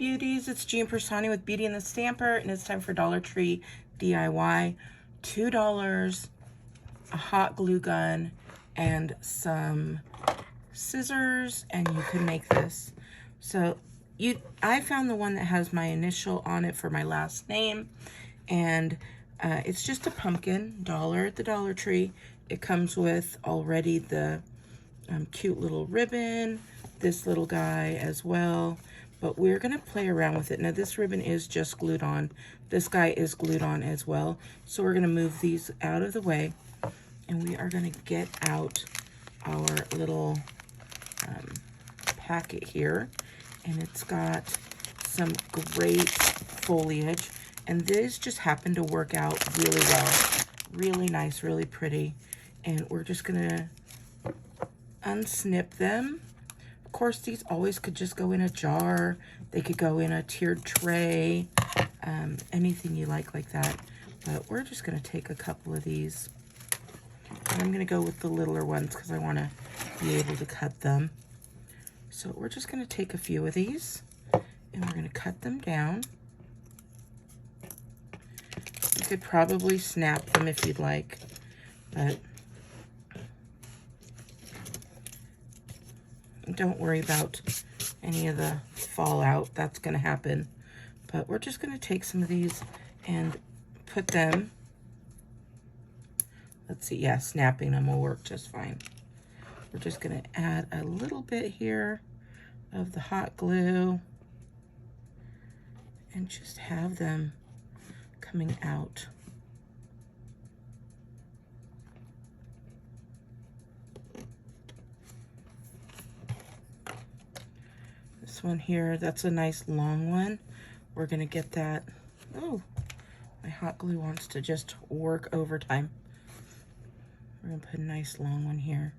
beauties, it's Piersanti with Beauty and the Stamper, and it's time for Dollar Tree DIY. $2, a hot glue gun, and some scissors, and you can make this. So I found the one that has my initial on it for my last name, and it's just a pumpkin, $1 at the Dollar Tree. It comes with already the cute little ribbon, this little guy as well, but we're gonna play around with it. Now this ribbon is just glued on. This guy is glued on as well. So we're gonna move these out of the way, and we are gonna get out our little packet here, and it's got some great foliage, and these just happen to work out really well. Really nice, really pretty, and we're just gonna unsnip them. Of course, these always could just go in a jar. They could go in a tiered tray, anything you like that. But we're just gonna take a couple of these, and I'm gonna go with the littler ones because I wanna be able to cut them. So we're just gonna take a few of these, and we're gonna cut them down. You could probably snap them if you'd like, but don't worry about any of the fallout. That's going to happen. But we're just going to take some of these and put them, let's see, yeah, snapping them will work just fine. We're just going to add a little bit here of the hot glue and just have them coming out. This one here, that's a nice long one. We're gonna get that. Oh, my hot glue wants to just work overtime. We're gonna put a nice long one here.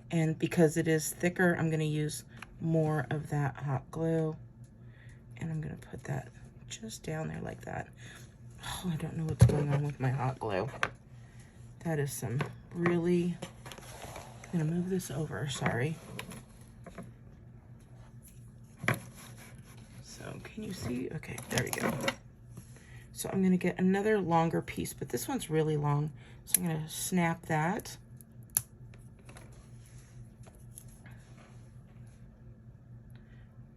And because it is thicker, I'm gonna use more of that hot glue. And I'm gonna put that just down there like that. Oh, I don't know what's going on with my hot glue. That is some really, I'm gonna move this over, sorry. Can you see? Okay, there we go. So I'm gonna get another longer piece, but this one's really long. So I'm gonna snap that.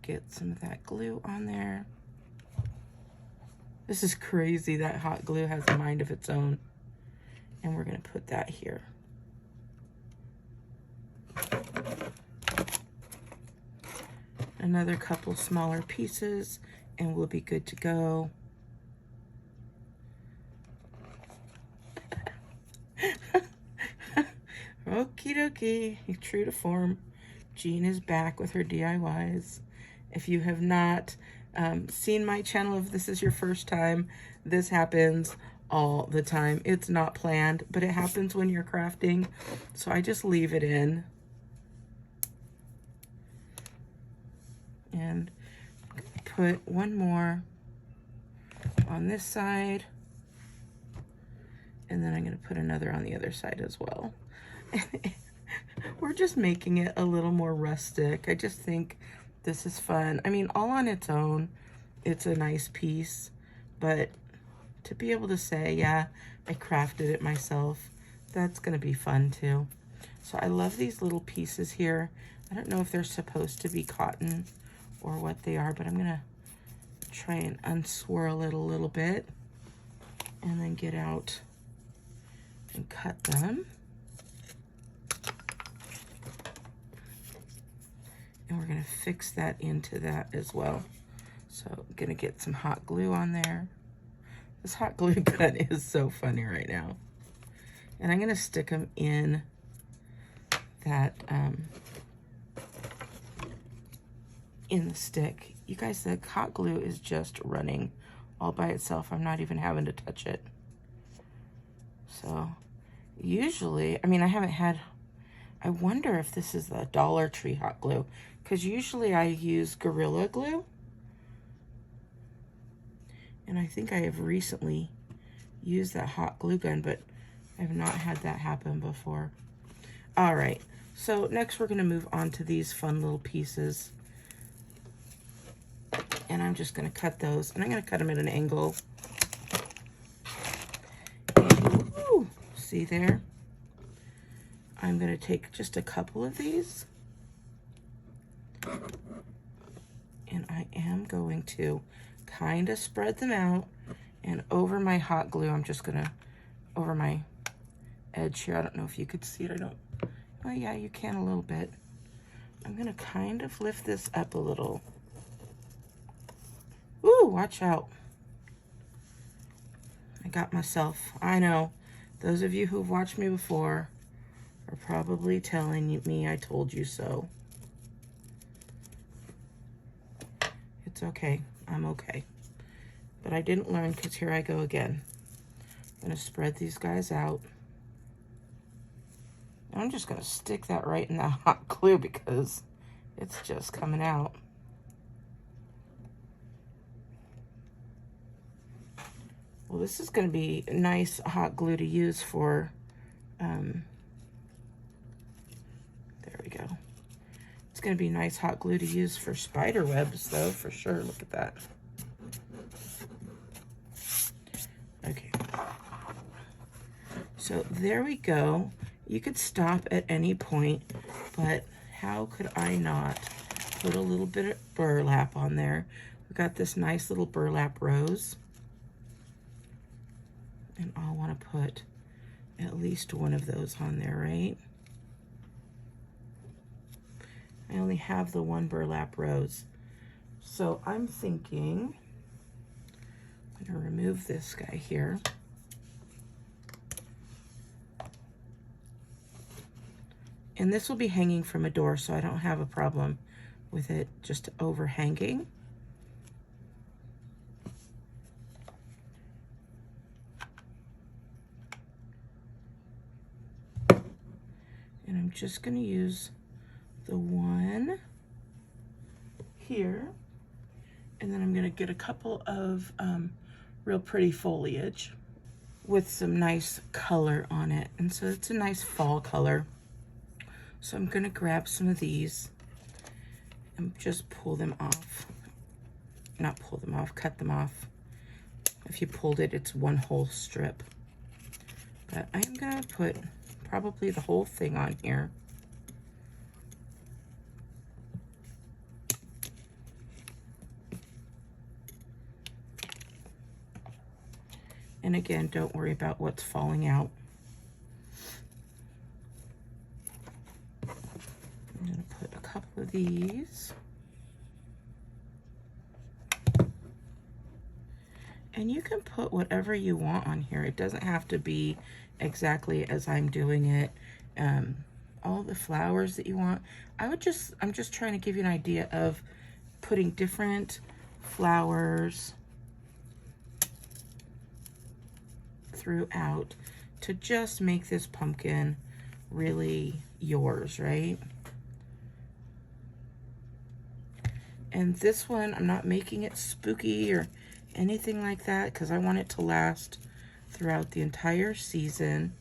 Get some of that glue on there. This is crazy that hot glue has a mind of its own. And we're gonna put that here. Another couple smaller pieces, and we'll be good to go. Okie dokie, true to form. Jean is back with her DIYs. If you have not seen my channel, if this is your first time, this happens all the time. It's not planned, but it happens when you're crafting, so I just leave it in. And put one more on this side, and then I'm going to put another on the other side as well. We're just making it a little more rustic. I just think this is fun. I mean, all on its own, it's a nice piece, but to be able to say, yeah, I crafted it myself, that's going to be fun too. So I love these little pieces here. I don't know if they're supposed to be cotton or what they are, but I'm gonna try and unswirl it a little bit and then get out and cut them. And we're gonna fix that into that as well. So I'm gonna get some hot glue on there. This hot glue gun is so funny right now. And I'm gonna stick them in that in the stick. You guys, the hot glue is just running all by itself. I'm not even having to touch it. So usually, I mean, I haven't had, I wonder if this is the Dollar Tree hot glue, because usually I use Gorilla Glue. And I think I have recently used that hot glue gun, but I've not had that happen before. All right, so next we're gonna move on to these fun little pieces. And And I'm just going to cut those, and I'm going to cut them at an angle. And, ooh, see there? I'm going to take just a couple of these, and I am going to kind of spread them out, and over my hot glue, I'm just going to, over my edge here, I don't know if you could see it, oh yeah, you can a little bit. I'm going to kind of lift this up a little. Ooh, watch out. I got myself, I know, those of you who've watched me before are probably telling me I told you so. It's okay, I'm okay. But I didn't learn, because here I go again. I'm gonna spread these guys out. I'm just gonna stick that right in that hot glue because it's just coming out. Well, this is gonna be a nice hot glue to use for, there we go. It's gonna be nice hot glue to use for spider webs though, for sure, look at that. Okay. So there we go. You could stop at any point, but how could I not put a little bit of burlap on there? We've got this nice little burlap rose. And I'll want to put at least one of those on there, right? I only have the one burlap rose. So I'm thinking, I'm going to remove this guy here. And this will be hanging from a door, so I don't have a problem with it just overhanging. And I'm just going to use the one here. And then I'm going to get a couple of real pretty foliage with some nice color on it. And so it's a nice fall color. So I'm going to grab some of these and just pull them off. Not pull them off, cut them off. If you pulled it, it's one whole strip. But I'm going to put probably the whole thing on here. And again, don't worry about what's falling out. I'm going to put a couple of these. And you can put whatever you want on here. It doesn't have to be exactly as I'm doing it. All the flowers that you want. I'm just trying to give you an idea of putting different flowers throughout to just make this pumpkin really yours, right? And this one, I'm not making it spooky or anything like that because I want it to last throughout the entire season.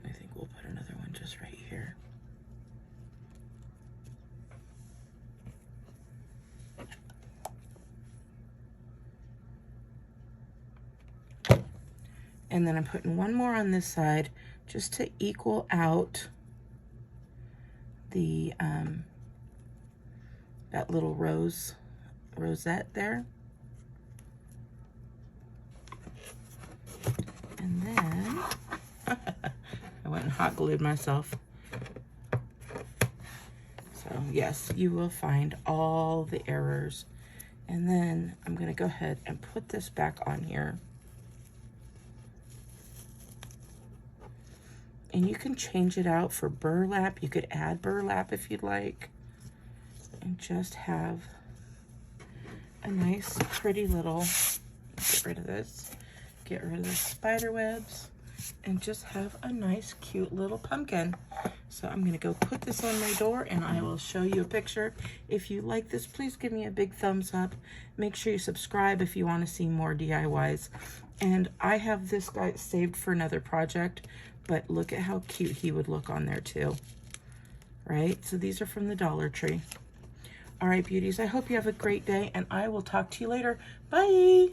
I think we'll put another one just right here. And then I'm putting one more on this side just to equal out the that little rosette there. And then I went and hot glued myself. So yes, you will find all the errors. And then I'm going to go ahead and put this back on here. And you can change it out for burlap. You could add burlap if you'd like. And just have a nice, pretty little, get rid of this, get rid of the spider webs, and just have a nice, cute little pumpkin. So I'm gonna go put this on my door and I will show you a picture. If you like this, please give me a big thumbs up. Make sure you subscribe if you wanna see more DIYs. And I have this guy saved for another project, but look at how cute he would look on there too. Right? So these are from the Dollar Tree. All right, beauties, I hope you have a great day, and I will talk to you later. Bye.